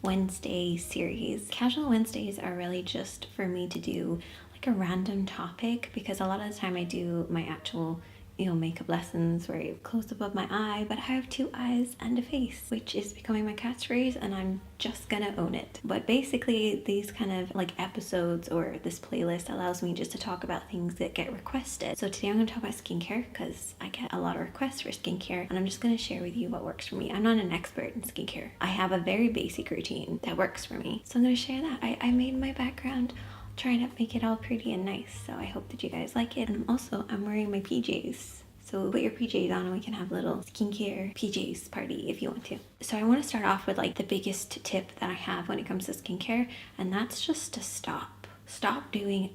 Wednesday series. Casual Wednesdays are really just for me to do like a random topic, because a lot of the time I do my actual makeup lessons where I close above my eye, but I have two eyes and a face, which is becoming my catchphrase, and I'm just gonna own it. But basically these kind of like episodes or this playlist allows me just to talk about things that get requested. So today I'm gonna talk about skincare because I get a lot of requests for skincare, and I'm just gonna share with you what works for me. I'm not an expert in skincare. I have a very basic routine that works for me, so I'm gonna share that. I made my background trying to make it all pretty and nice, so I hope that you guys like it. And I'm wearing my PJs, so put your PJs on and we can have a little skincare PJs party if you want to. So I want to start off with like the biggest tip that I have when it comes to skincare, and that's just to stop doing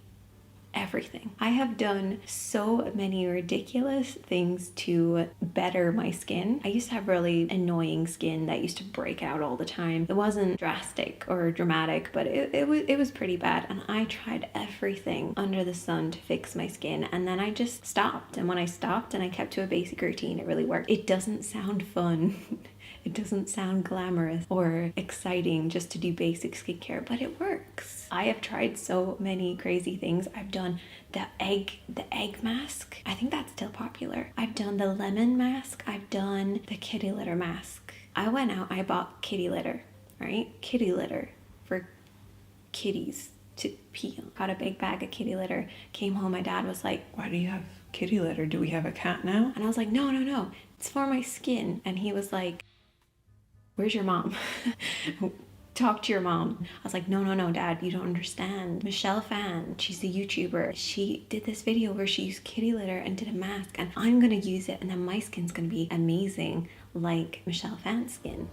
everything. I have done so many ridiculous things to better my skin. I used to have really annoying skin that used to break out all the time. It wasn't drastic or dramatic, but it was pretty bad, and I tried everything under the sun to fix my skin, and then I just stopped. And when I stopped and I kept to a basic routine, it really worked. It doesn't sound fun. It doesn't sound glamorous or exciting just to do basic skincare, but it works. I have tried so many crazy things. I've done the egg mask. I think that's still popular. I've done the lemon mask. I've done the kitty litter mask. I went out, I bought kitty litter, right? Kitty litter for kitties to pee on. Got a big bag of kitty litter. Came home, my dad was like, "Why do you have kitty litter? Do we have a cat now?" And I was like, no, it's for my skin. And he was like, "Where's your mom?" Talk to your mom. I was like, no, Dad, you don't understand. Michelle Phan, she's a YouTuber. She did this video where she used kitty litter and did a mask, and I'm gonna use it, and then my skin's gonna be amazing like Michelle Phan's skin.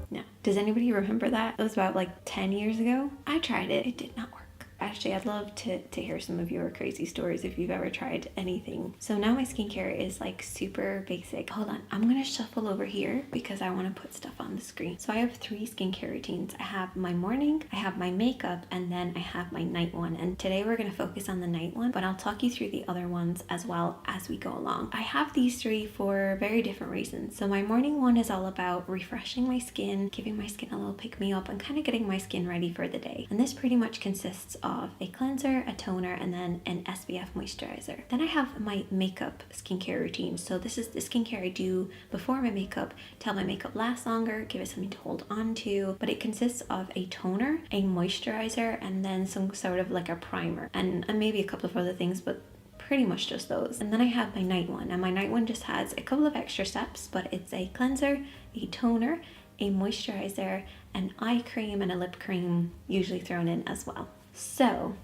No. Does anybody remember that? It was about like 10 years ago. I tried it. It did not work. Actually, I'd love to hear some of your crazy stories if you've ever tried anything. So now my skincare is like super basic. Hold on, I'm gonna shuffle over here because I want to put stuff on the screen. So I have 3 skincare routines. I have my morning, I have my makeup, and then I have my night one. And today we're gonna focus on the night one, but I'll talk you through the other ones as well as we go along. I have these 3 for very different reasons. So my morning one is all about refreshing my skin, giving my skin a little pick me up, and kind of getting my skin ready for the day. And this pretty much consists of a cleanser, a toner, and then an SPF moisturizer. Then I have my makeup skincare routine. So this is the skincare I do before my makeup to help my makeup last longer, give it something to hold on to. But it consists of a toner, a moisturizer, and then some sort of like a primer, and maybe a couple of other things, but pretty much just those. And then I have my night one, and my night one just has a couple of extra steps, but it's a cleanser, a toner, a moisturizer, an eye cream, and a lip cream usually thrown in as well. So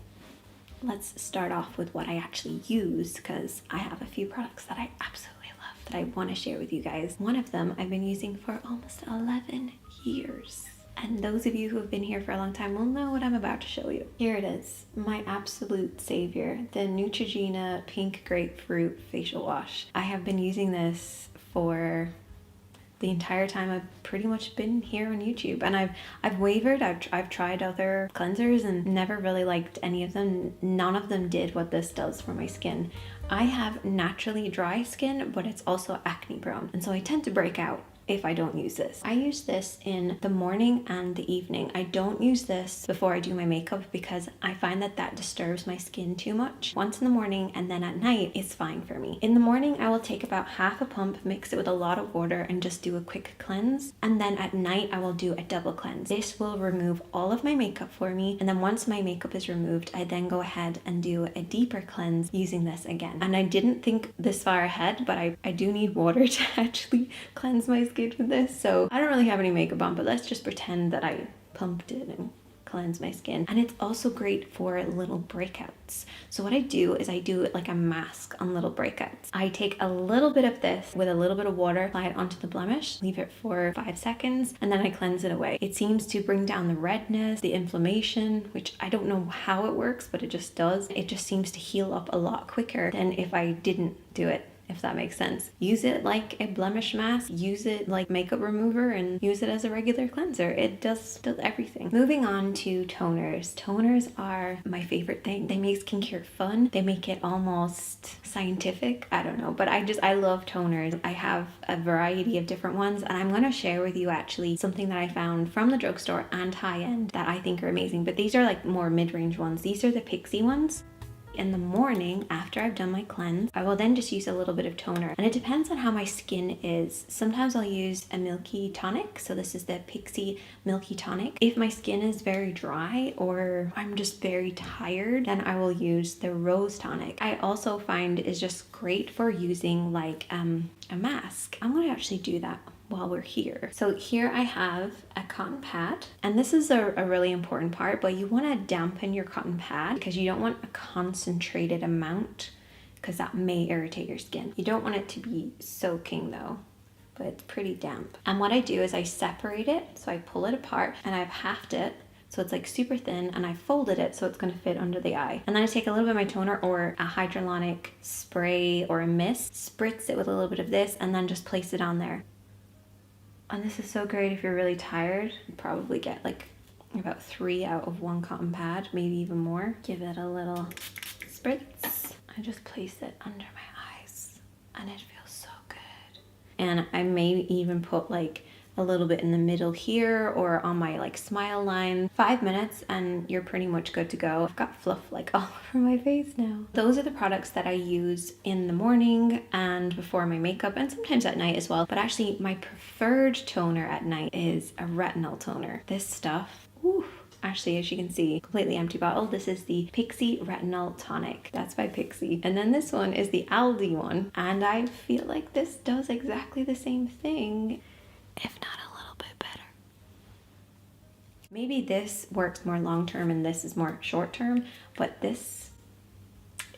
let's start off with what I actually use, because I have a few products that I absolutely love that I want to share with you guys. One of them I've been using for almost 11 years. And those of you who have been here for a long time will know what I'm about to show you. Here it is, my absolute savior, the Neutrogena Pink Grapefruit Facial Wash. I have been using this for the entire time I've pretty much been here on YouTube, and I've wavered. I've tried other cleansers and never really liked any of them. None of them did what this does for my skin. I have naturally dry skin, but it's also acne prone, and so I tend to break out if I don't use this. I use this in the morning and the evening. I don't use this before I do my makeup because I find that disturbs my skin too much. Once in the morning, and then at night it's fine for me. In the morning I will take about half a pump, mix it with a lot of water, and just do a quick cleanse. And then at night I will do a double cleanse. This will remove all of my makeup for me, and then once my makeup is removed, I then go ahead and do a deeper cleanse using this again. And I didn't think this far ahead, but I do need water to actually cleanse my skin with this, so I don't really have any makeup on, but let's just pretend that I pumped it and cleanse my skin. And it's also great for little breakouts. So what I do is I do it like a mask on little breakouts. I take a little bit of this with a little bit of water, apply it onto the blemish, leave it for 5 seconds, and then I cleanse it away. It seems to bring down the redness, the inflammation, which I don't know how it works, but it just does. It just seems to heal up a lot quicker than if I didn't do it if that makes sense. Use it like a blemish mask, use it like makeup remover, and use it as a regular cleanser. It does everything. Moving on to toners. Toners are my favorite thing. They make skincare fun. They make it almost scientific. I don't know, but I love toners. I have a variety of different ones, and I'm gonna share with you actually something that I found from the drugstore and high-end that I think are amazing. But these are like more mid-range ones. These are the Pixi ones. In the morning, after I've done my cleanse, I will then just use a little bit of toner. And it depends on how my skin is. Sometimes I'll use a milky tonic. So this is the Pixi Milky Tonic. If my skin is very dry or I'm just very tired, then I will use the Rose Tonic. I also find is just great for using like a mask. I'm gonna actually do that while we're here. So here I have a cotton pad, and this is a really important part, but you want to dampen your cotton pad because you don't want a concentrated amount because that may irritate your skin. You don't want it to be soaking though, but it's pretty damp. And what I do is I separate it, so I pull it apart and I've halved it. So it's like super thin, and I folded it so it's gonna fit under the eye. And then I take a little bit of my toner or a hyaluronic spray or a mist, spritz it with a little bit of this, and then just place it on there. And this is so great if you're really tired. You probably get like about 3 out of 1 cotton pad, maybe even more. Give it a little spritz. I just place it under my eyes and it feels so good. And I may even put like a little bit in the middle here or on my like smile line. 5 minutes and you're pretty much good to go. I've got fluff like all over my face now. Those are the products that I use in the morning and before my makeup, and sometimes at night as well. But actually my preferred toner at night is a retinol toner. This stuff, ooh, actually, as you can see, completely empty bottle. This is the Pixi Retinol Tonic. That's by Pixi. And then this one is the Aldi one. And I feel like this does exactly the same thing, if not a little bit better. Maybe this works more long-term and this is more short-term, but this,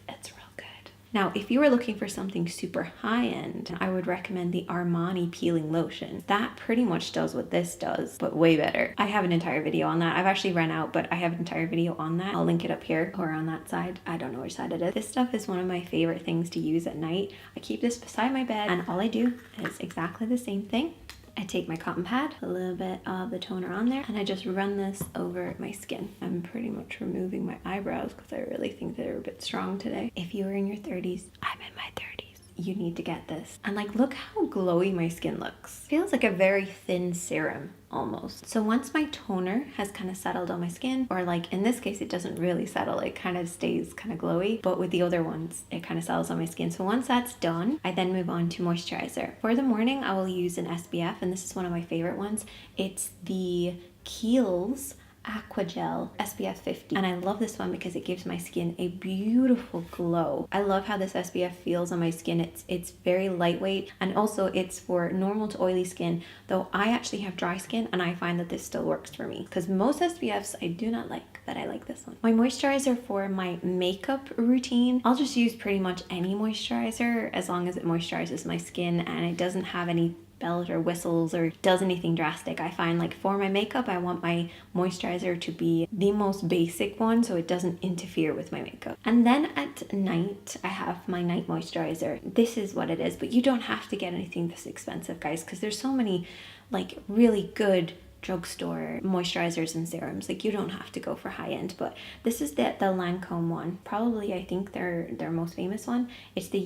it's real good. Now, if you were looking for something super high-end, I would recommend the Armani Peeling Lotion. That pretty much does what this does, but way better. I have an entire video on that. I've actually run out, but I have an entire video on that. I'll link it up here or on that side. I don't know which side it is. This stuff is one of my favorite things to use at night. I keep this beside my bed and all I do is exactly the same thing. I take my cotton pad, a little bit of the toner on there, and I just run this over my skin. I'm pretty much removing my eyebrows because I really think they're a bit strong today. If you are in your 30s, I'm in my 30s. You need to get this. And like, look how glowy my skin looks. Feels like a very thin serum almost. So once my toner has kind of settled on my skin, or like in this case, it doesn't really settle, it kind of stays kind of glowy, but with the other ones, it kind of settles on my skin. So once that's done, I then move on to moisturizer. For the morning, I will use an SPF, and this is one of my favorite ones. It's the Kiehl's Aquagel SPF 50, and I love this one because it gives my skin a beautiful glow. I love how this SPF feels on my skin. It's very lightweight, and also it's for normal to oily skin, though I actually have dry skin and I find that this still works for me because most SPFs I do not like, but I like this one. My moisturizer for my makeup routine, I'll just use pretty much any moisturizer as long as it moisturizes my skin and it doesn't have any bells or whistles or does anything drastic. I find like for my makeup, I want my moisturizer to be the most basic one so it doesn't interfere with my makeup. And then at night, I have my night moisturizer. This is what it is, but you don't have to get anything this expensive, guys, because there's so many like really good drugstore moisturizers and serums. Like, you don't have to go for high end, but this is the Lancome one. Probably, I think their most famous one. It's the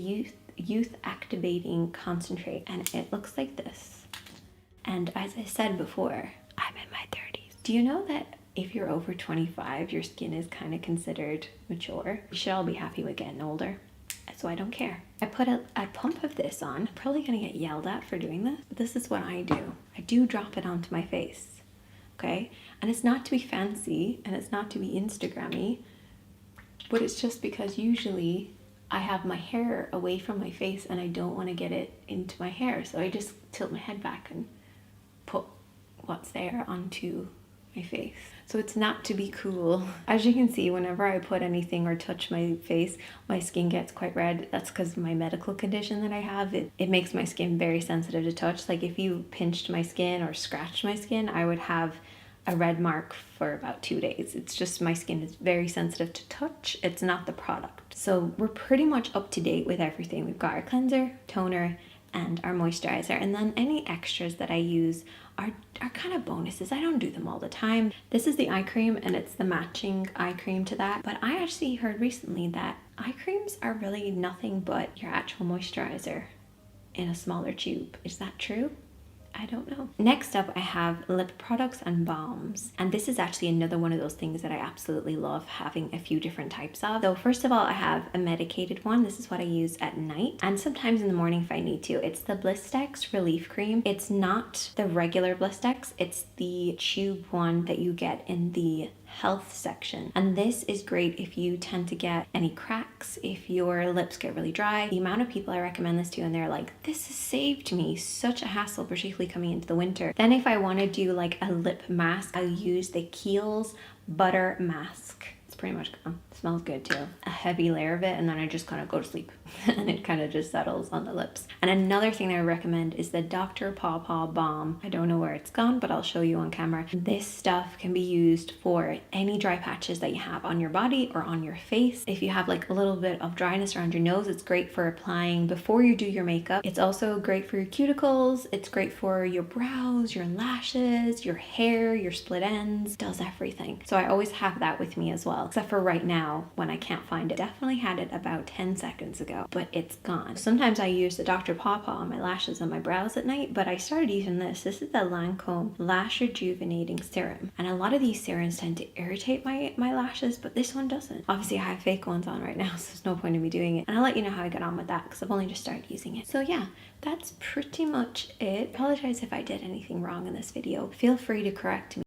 Youth Activating Concentrate, and it looks like this. And as I said before, I'm in my 30s. Do you know that if you're over 25, your skin is kind of considered mature? You should all be happy with getting older. So I don't care. I put a pump of this on. I'm probably gonna get yelled at for doing this, but this is what I do. I do drop it onto my face, okay? And it's not to be fancy and it's not to be Instagrammy, but it's just because usually I have my hair away from my face and I don't want to get it into my hair. So I just tilt my head back and put what's there onto my face. So it's not to be cool. As you can see, whenever I put anything or touch my face, my skin gets quite red. That's because of my medical condition that I have. It makes my skin very sensitive to touch. Like if you pinched my skin or scratched my skin, I would have a red mark for about 2 days. It's just my skin is very sensitive to touch. It's not the product. So we're pretty much up to date with everything. We've got our cleanser, toner, and our moisturizer, and then any extras that I use are kind of bonuses. I don't do them all the time. This is the eye cream, and it's the matching eye cream to that, but I actually heard recently that eye creams are really nothing but your actual moisturizer in a smaller tube. Is that true? I don't know. Next up, I have lip products and balms. And this is actually another one of those things that I absolutely love having a few different types of. So first of all, I have a medicated one. This is what I use at night and sometimes in the morning if I need to. It's the Blistex Relief Cream. It's not the regular Blistex. It's the tube one that you get in the health section, and this is great if you tend to get any cracks, if your lips get really dry. The amount of people I recommend this to, and they're like, this has saved me such a hassle, particularly coming into the winter. Then if I want to do like a lip mask, I use the Kiehl's Butter Mask. It's pretty much gone. It smells good too. A heavy layer of it, and then I just kind of go to sleep and it kind of just settles on the lips. And another thing that I recommend is the Dr. Pawpaw Balm. I don't know where it's gone, but I'll show you on camera. This stuff can be used for any dry patches that you have on your body or on your face. If you have like a little bit of dryness around your nose, it's great for applying before you do your makeup. It's also great for your cuticles. It's great for your brows, your lashes, your hair, your split ends. It does everything. So I always have that with me as well, except for right now when I can't find it. Definitely had it about 10 seconds ago, but it's gone. Sometimes I use the Dr. Pawpaw on my lashes and my brows at night, but I started using this. This is the Lancome Lash Rejuvenating Serum. And a lot of these serums tend to irritate my lashes, but this one doesn't. Obviously I have fake ones on right now, so there's no point in me doing it. And I'll let you know how I get on with that because I've only just started using it. So yeah, that's pretty much it. I apologize if I did anything wrong in this video. Feel free to correct me.